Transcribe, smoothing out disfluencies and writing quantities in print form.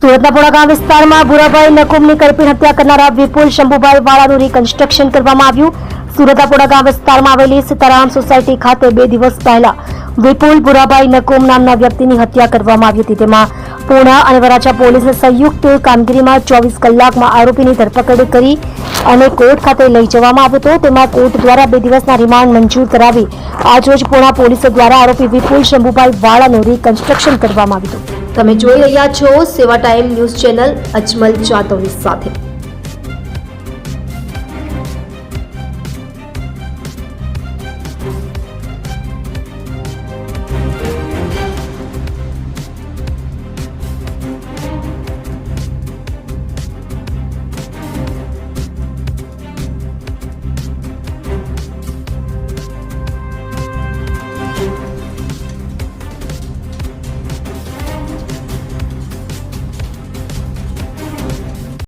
સુરતના પોળા વિસ્તારમાં ભૂરાભાઈ નકુમની કરપીણ હત્યા કરનારા વિપુલ શંભુભાઈ વાળાનું રિકન્સ્ટ્રક્શન કરવામાં આવ્યું। સુરતના પોળા વિસ્તારમાં આવેલી સીતારામ સોસાયટી ખાતે 2 દિવસ પહેલા વિપુલ ભૂરાભાઈ નકુમ નામના વ્યક્તિની હત્યા કરવામાં આવી હતી। તેમાં પૂર્ણા અને વરાછા પોલીસે સંયુક્ત કામગીરીમાં 24 કલાકમાં આરોપીની ધરપકડ કરી અને કોર્ટ ખાતે લઈ જવામાં આવ્યો હતો। તેમાં કોર્ટ દ્વારા 2 દિવસના રિમાન્ડ મંજૂર કરાવી આજરોજ પૂર્ણા પોલીસ દ્વારા આરોપી વિપુલ શંભુભાઈ વાળાનું રિકન્સ્ટ્રક્શન કરવામાં આવ્યું હતું। તમે જોઈ રહ્યા છો સેવા ટાઈમ ન્યૂઝ ચેનલ અજમલ જાદવની સાથે।